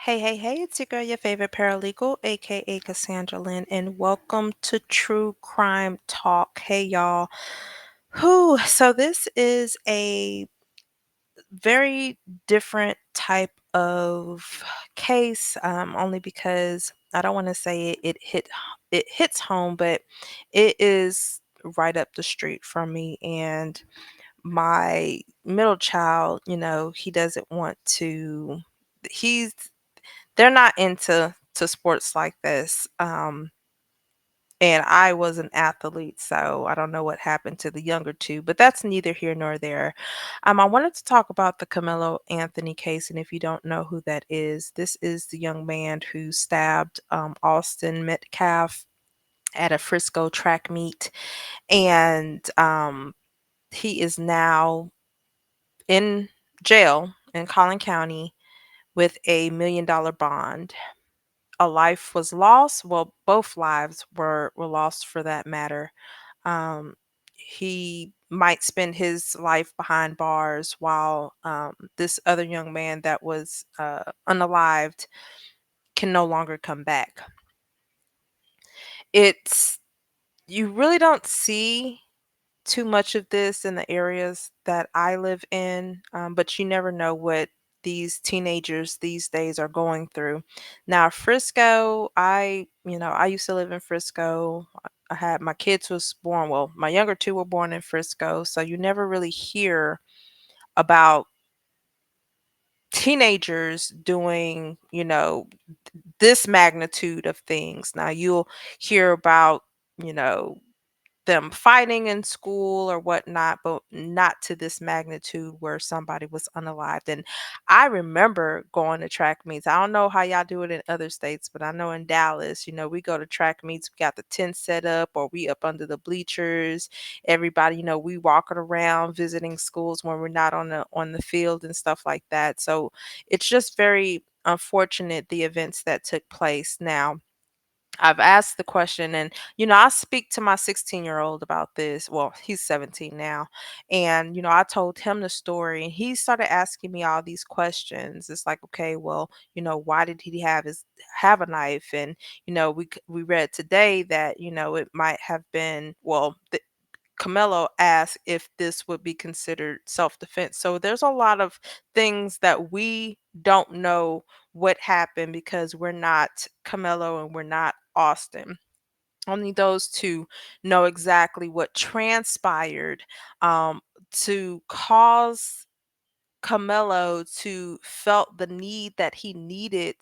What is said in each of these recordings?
Hey, hey, hey, it's your girl, your favorite paralegal, aka Cassandra Lynn, and welcome to True Crime Talk. Hey, y'all. So this is a very different type of case, only because I don't want to say it hits home, but it is right up the street from me. And my middle child, he doesn't want to. He's they're not into sports like this. And I was an athlete, so I don't know what happened to the younger two, but that's neither here nor there. I wanted to talk about the Camilo Anthony case, and if you don't know who that is, this is the young man who stabbed Austin Metcalf at a Frisco track meet, and he is now in jail in Collin County with a $1 million bond. A life was lost. Well, both lives were lost for that matter. He might spend his life behind bars while this other young man that was unalived can no longer come back. It's You really don't see too much of this in the areas that I live in, but you never know what these teenagers these days are going through. Now, Frisco, I used to live in Frisco. I had my kids was born, well, my younger two were born in Frisco, so you never really hear about teenagers doing, this magnitude of things. Now, you'll hear about, you know, them fighting in school or whatnot, but not to this magnitude where somebody was unalived. And I remember going to track meets. I don't know how y'all do it in other states, but I know in Dallas, we go to track meets. We got the tent set up, or we up under the bleachers. Everybody, we walking around visiting schools when we're not on the field and stuff like that. So it's just very unfortunate the events that took place. Now, I've asked the question, and I speak to my 16-year-old about this. Well, he's 17 now. And I told him the story, and he started asking me all these questions. It's like, okay, well, why did he have a knife? And we read today that it might have been, well, Camelo asked if this would be considered self-defense. So there's a lot of things that we don't know what happened because we're not Camelo and we're not Austin. Only those two know exactly what transpired um, to cause Camelo to felt the need that he needed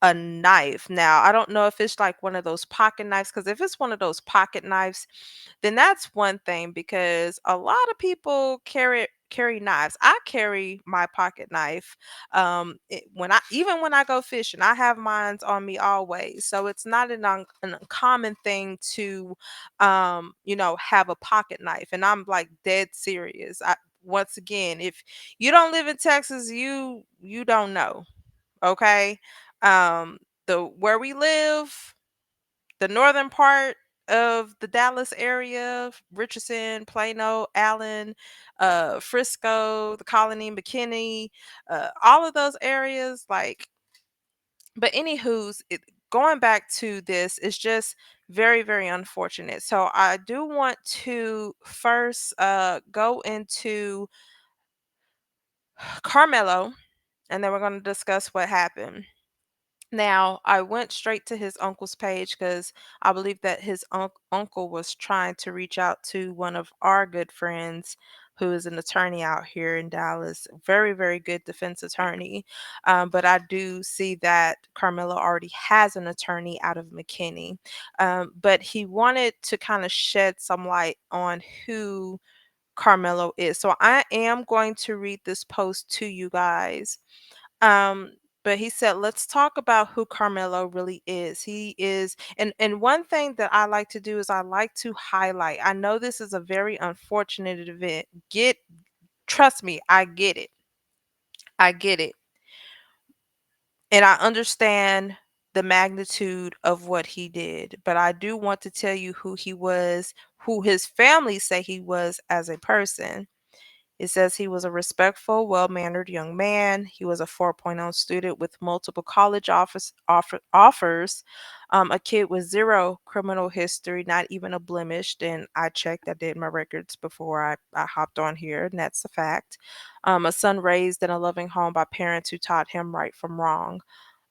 a knife. Now, I don't know if it's like one of those pocket knives, because if it's one of those pocket knives, then that's one thing because a lot of people carry knives. I carry my pocket knife. When I go fishing, I have mines on me always. So it's not an uncommon thing to have a pocket knife. And I'm like dead serious. Once again, if you don't live in Texas, you don't know. Okay. The Where we live, the northern part of the Dallas area, Richardson, Plano, Allen, Frisco, the Colony, McKinney, all of those areas, like, but anywho's going back to this is just very, very unfortunate. So I do want to first go into Carmelo, and then we're going to discuss what happened. Now, I went straight to his uncle's page because I believe that his uncle was trying to reach out to one of our good friends who is an attorney out here in Dallas. Very, very good defense attorney. But I do see that Carmelo already has an attorney out of McKinney. But he wanted to kind of shed some light on who Carmelo is. So I am going to read this post to you guys. Um, but he said, let's talk about who Carmelo really is. He is, and one thing that I like to do is I like to highlight. I know this is a very unfortunate event. Trust me, I get it. I get it. And I understand the magnitude of what he did. But I do want to tell you who he was, who his family say he was as a person. It says he was a respectful, well mannered young man. He was a 4.0 student with multiple college offers, a kid with zero criminal history, not even a blemish. And I checked, I did my records before I hopped on here, and that's a fact. A son raised in a loving home by parents who taught him right from wrong.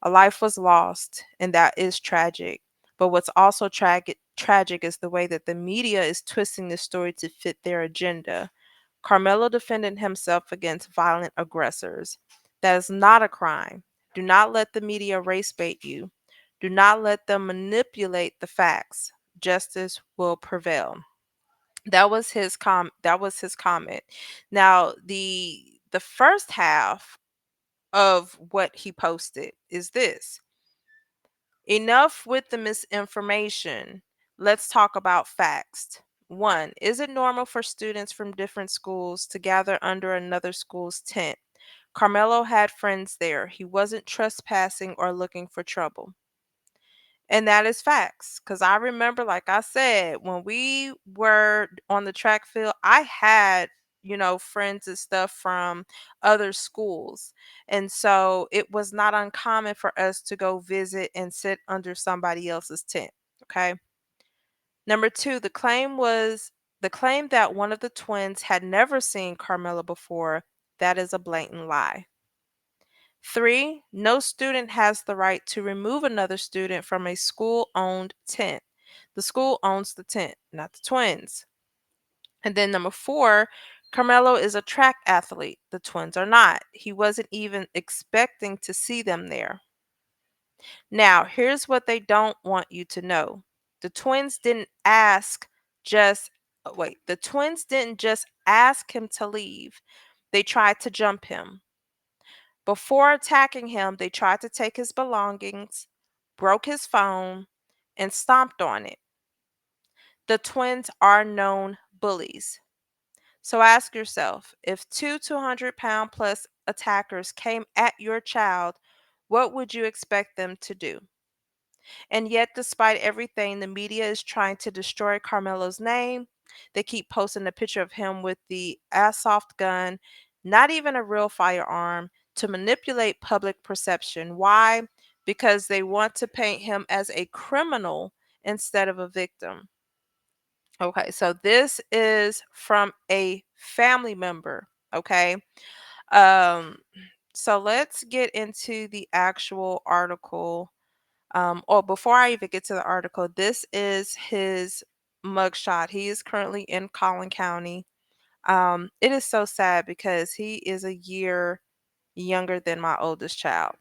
A life was lost, and that is tragic. But what's also tragic is the way that the media is twisting the story to fit their agenda. Carmelo defended himself against violent aggressors. That is not a crime. Do not let the media race bait you. Do not let them manipulate the facts. Justice will prevail. That was his comment. Now, the first half of what he posted is this. Enough with the misinformation. Let's talk about facts. One, is it normal for students from different schools to gather under another school's tent? Carmelo had friends there. He wasn't trespassing or looking for trouble. And that is facts. Because I remember, like I said, when we were on the track field, I had, friends and stuff from other schools. And so it was not uncommon for us to go visit and sit under somebody else's tent. Okay. Number two, the claim that one of the twins had never seen Carmela before. That is a blatant lie. Three, no student has the right to remove another student from a school owned tent. The school owns the tent, not the twins. And then number four, Carmelo is a track athlete. The twins are not. He wasn't even expecting to see them there. Now, here's what they don't want you to know. The twins didn't ask just the twins didn't just ask him to leave. They tried to jump him. Before attacking him, they tried to take his belongings, broke his phone, and stomped on it. The twins are known bullies. So ask yourself, if two 200-pound plus attackers came at your child, what would you expect them to do? And yet, despite everything, the media is trying to destroy Carmelo's name. They keep posting a picture of him with the airsoft gun, not even a real firearm, to manipulate public perception. Why? Because they want to paint him as a criminal instead of a victim. Okay, so this is from a family member. Okay. Um, so let's get into the actual article. Or before I even get to the article, this is his mugshot. He is currently in Collin County. It is so sad because he is a year younger than my oldest child.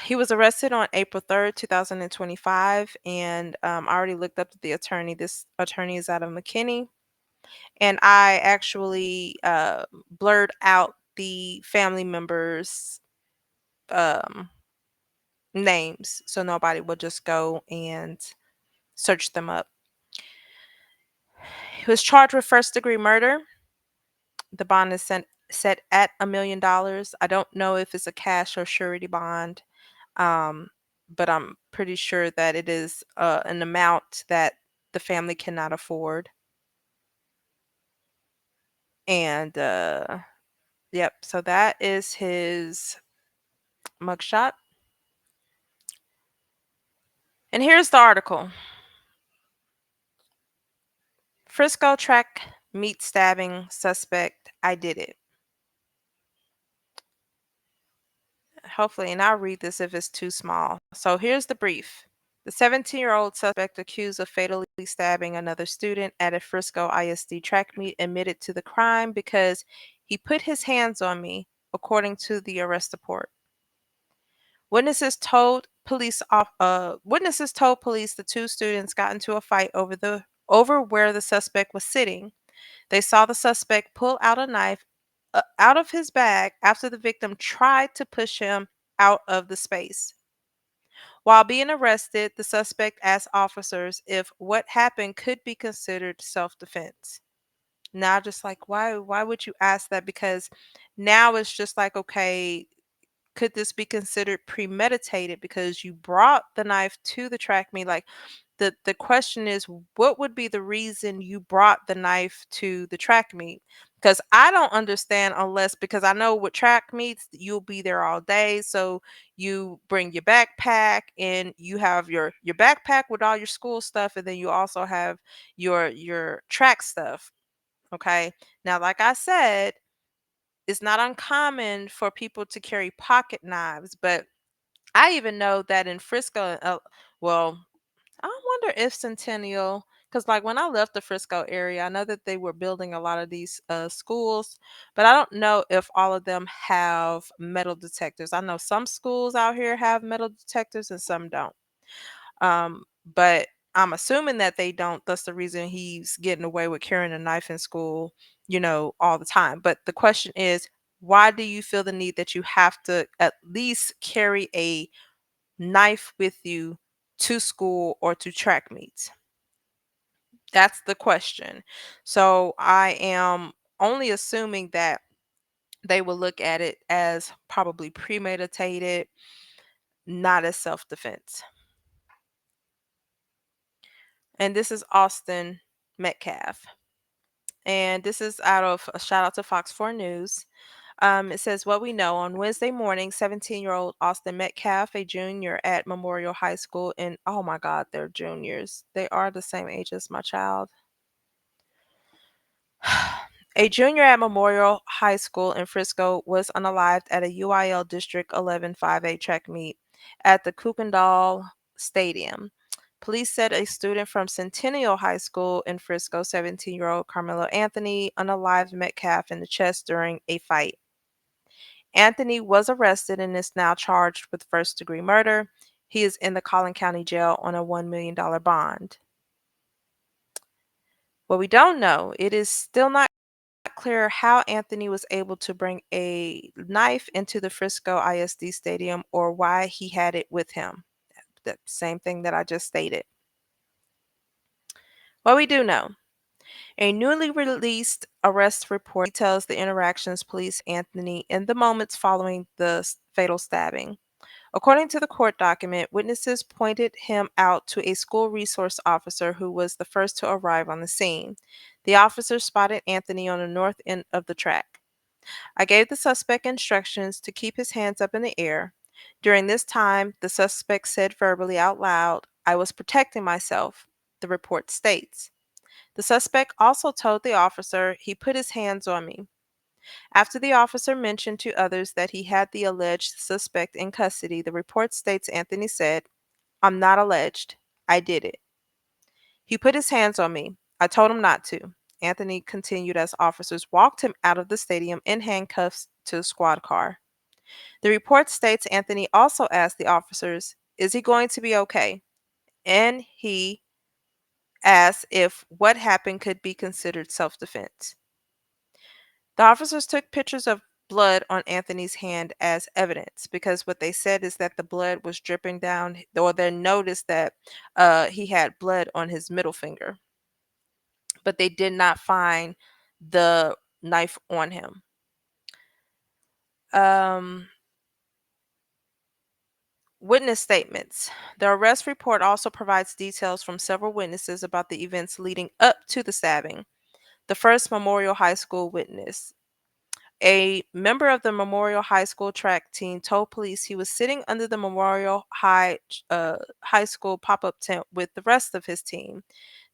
He was arrested on April 3rd, 2025, and I already looked up the attorney. This attorney is out of McKinney, and I actually blurred out the family members' um, names so nobody will just go and search them up. He was charged with first degree murder. The bond is set at $1 million. I don't know if it's a cash or surety bond, um, but I'm pretty sure that it is an amount that the family cannot afford. And yep, so that is his mugshot. And here's the article. Frisco track meat stabbing suspect. I did it. Hopefully, and I'll read this if it's too small. So here's the brief. The 17-year-old suspect accused of fatally stabbing another student at a Frisco ISD track meet admitted to the crime because he put his hands on me, according to the arrest report. Witnesses told police the two students got into a fight over where the suspect was sitting. They saw the suspect pull out a knife out of his bag after the victim tried to push him out of the space. While being arrested, the suspect asked officers if what happened could be considered self-defense. Now, just like, why would you ask that? Because now it's just like, okay, could this be considered premeditated because you brought the knife to the track meet? Like, the question is, what would be the reason you brought the knife to the track meet? Because I don't understand, unless, because I know with track meets you'll be there all day, so you bring your backpack and you have your backpack with all your school stuff, and then you also have your track stuff. Okay. Now, like I said, it's not uncommon for people to carry pocket knives, but I even know that in Frisco, well, I wonder if Centennial, because like when I left the Frisco area, I know that they were building a lot of these schools, but I don't know if all of them have metal detectors. I know some schools out here have metal detectors and some don't. But I'm assuming that they don't. That's the reason he's getting away with carrying a knife in school, all the time. But the question is, why do you feel the need that you have to at least carry a knife with you to school or to track meets? That's the question. So I am only assuming that they will look at it as probably premeditated, not as self defense. And this is Austin Metcalf. And this is out of a shout out to Fox 4 News. It says, what we know on Wednesday morning, 17-year-old Austin Metcalf, a junior at Memorial High School in, oh my God, they're juniors. They are the same age as my child. A junior at Memorial High School in Frisco was unalived at a UIL District 11 5A track meet at the Kukendall Stadium. Police said a student from Centennial High School in Frisco, 17-year-old Carmelo Anthony, unalived Metcalf in the chest during a fight. Anthony was arrested and is now charged with first-degree murder. He is in the Collin County Jail on a $1 million bond. What we don't know, it is still not clear how Anthony was able to bring a knife into the Frisco ISD Stadium or why he had it with him. The same thing that I just stated. What we do know, a newly released arrest report details the interactions police Anthony in the moments following the fatal stabbing. According to the court document, witnesses pointed him out to a school resource officer who was the first to arrive on the scene. The officer spotted Anthony on the north end of the track. I gave the suspect instructions to keep his hands up in the air. During this time, the suspect said verbally out loud, "I was protecting myself," the report states. The suspect also told the officer he put his hands on me. After the officer mentioned to others that he had the alleged suspect in custody, the report states Anthony said, "I'm not alleged. I did it." He put his hands on me. I told him not to. Anthony continued as officers walked him out of the stadium in handcuffs to a squad car. The report states Anthony also asked the officers, "Is he going to be okay?" And he asked if what happened could be considered self defense. The officers took pictures of blood on Anthony's hand as evidence because what they said is that the blood was dripping down, or they noticed that he had blood on his middle finger, but they did not find the knife on him. Um, Witness statements. The arrest report also provides details from several witnesses about the events leading up to the stabbing. The first Memorial High School witness. A member of the Memorial High School track team told police he was sitting under the Memorial High School pop-up tent with the rest of his team.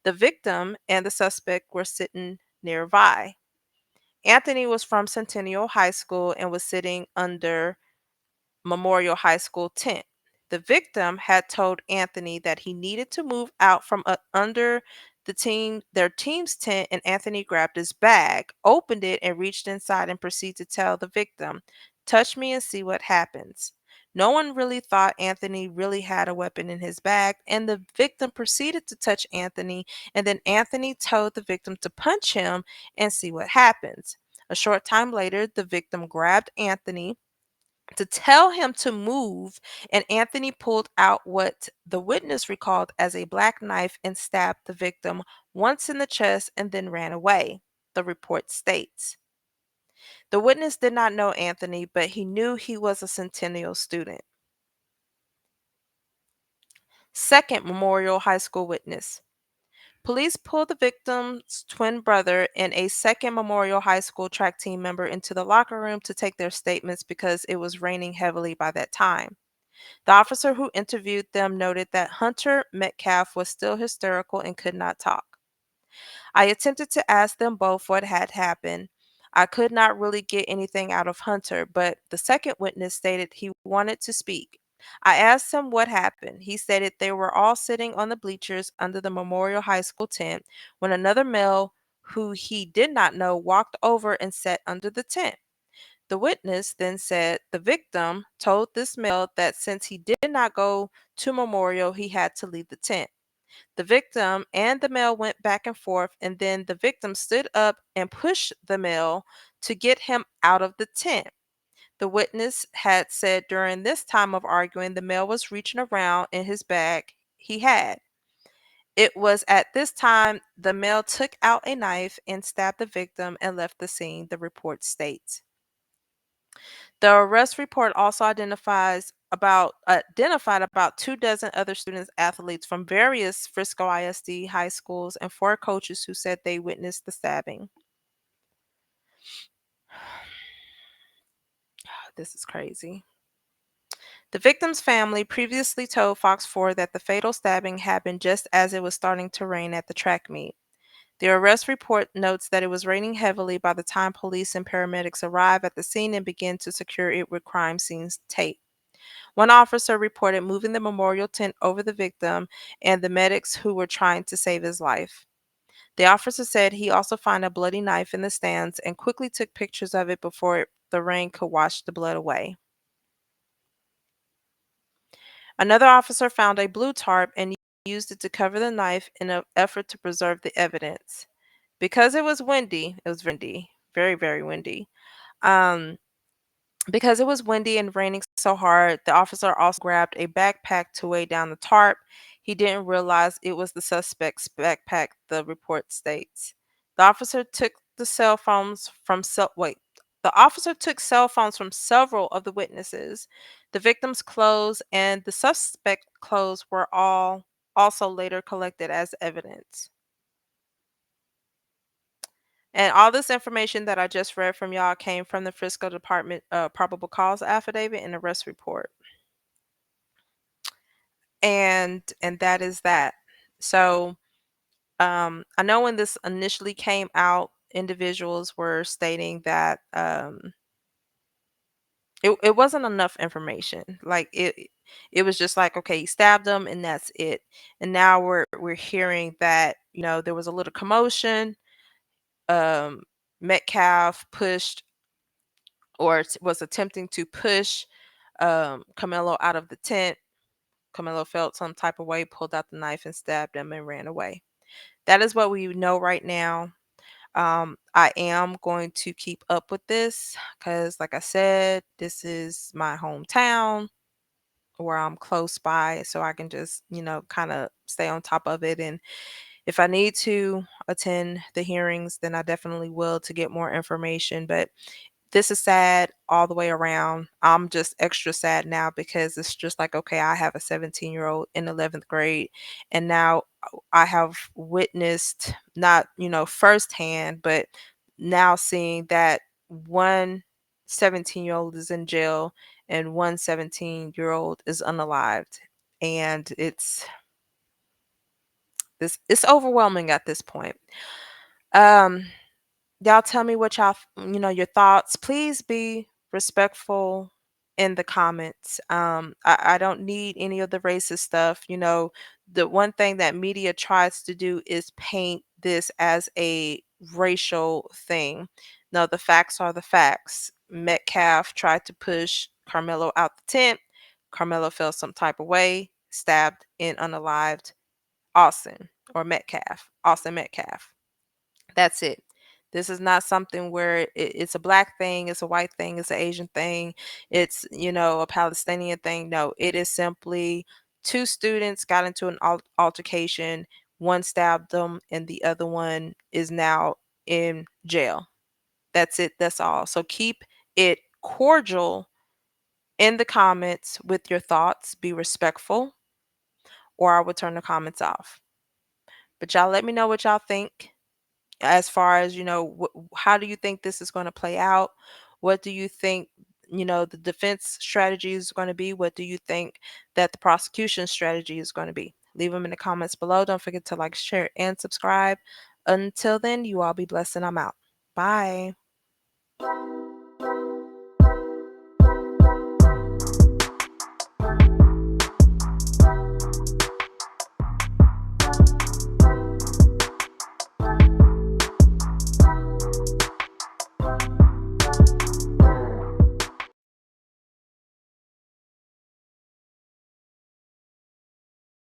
The victim and the suspect were sitting nearby. Anthony was from Centennial High School and was sitting under Memorial High School tent. The victim had told Anthony that he needed to move out from under their team's tent, and Anthony grabbed his bag, opened it, and reached inside and proceeded to tell the victim, "Touch me and see what happens." No one really thought Anthony really had a weapon in his bag, and the victim proceeded to touch Anthony, and then Anthony told the victim to punch him and see what happens. A short time later, the victim grabbed Anthony to tell him to move, and Anthony pulled out what the witness recalled as a black knife and stabbed the victim once in the chest and then ran away, the report states. The witness did not know Anthony, but he knew he was a Centennial student. Second Memorial High School witness. Police pulled the victim's twin brother and a second Memorial High School track team member into the locker room to take their statements because it was raining heavily by that time. The officer who interviewed them noted that Hunter Metcalf was still hysterical and could not talk. I attempted to ask them both what had happened. I could not really get anything out of Hunter, but the second witness stated he wanted to speak. I asked him what happened. He stated they were all sitting on the bleachers under the Memorial High School tent when another male who he did not know walked over and sat under the tent. The witness then said the victim told this male that since he did not go to Memorial, he had to leave the tent. The victim and the male went back and forth, and then the victim stood up and pushed the male to get him out of the tent. The witness had said during this time of arguing, the male was reaching around in his bag he had. It was at this time the male took out a knife and stabbed the victim and left the scene, the report states. The arrest report also identified about 2 dozen other students athletes from various Frisco ISD high schools and 4 coaches who said they witnessed the stabbing. This is crazy. The victim's family previously told Fox 4 that the fatal stabbing happened just as it was starting to rain at the track meet. The arrest report notes that it was raining heavily by the time police and paramedics arrived at the scene and began to secure it with crime scene tape. One officer reported moving the memorial tent over the victim and the medics who were trying to save his life. The officer said he also found a bloody knife in the stands and quickly took pictures of it before the rain could wash the blood away. Another officer found a blue tarp and used it to cover the knife in an effort to preserve the evidence. Because it was windy, very, very windy. Um, Because it was windy and raining so hard, the officer also grabbed a backpack to weigh down the tarp. He didn't realize it was the suspect's backpack, the report states. The officer took the cell phones from cell wait. The officer took cell phones from several of the witnesses. The victim's clothes and the suspect clothes were all also later collected as evidence. And all this information that I just read from y'all came from the Frisco Department probable cause affidavit and arrest report. And that is that. So I know when this initially came out, individuals were stating that it wasn't enough information. Like it was just like, okay, he stabbed him and that's it. And now we're hearing that, there was a little commotion. Um Metcalf pushed or was attempting to push Camelo out of the tent. Camelo felt some type of way, pulled out the knife and stabbed him and ran away. That is what we know right now. I am going to keep up with this because, like I said, this is my hometown where I'm close by, so I can just, kind of stay on top of it. And if I need to attend the hearings, then I definitely will to get more information. But this is sad all the way around. I'm just extra sad now because it's just like, okay, I have a 17-year-old in 11th grade, and now I have witnessed, not, firsthand, but now seeing that one 17-year-old is in jail and one 17-year-old is unalived. And it's overwhelming at this point. Um, Y'all tell me what your thoughts. Please be respectful in the comments. I don't need any of the racist stuff. The one thing that media tries to do is paint this as a racial thing. No, the facts are the facts. Metcalf tried to push Carmelo out the tent. Carmelo felt some type of way, stabbed and unalived Austin Metcalf. That's it. This is not something where it's a black thing, it's a white thing, it's an Asian thing, it's, a Palestinian thing. No, it is simply 2 students got into an altercation. One stabbed them, and the other one is now in jail. That's it. That's all. So keep it cordial in the comments with your thoughts. Be respectful. or I would turn the comments off. But y'all let me know what y'all think as far as, how do you think this is going to play out? What do you think, the defense strategy is going to be? What do you think that the prosecution strategy is going to be? Leave them in the comments below. Don't forget to like, share, and subscribe. Until then, you all be blessed and I'm out. Bye.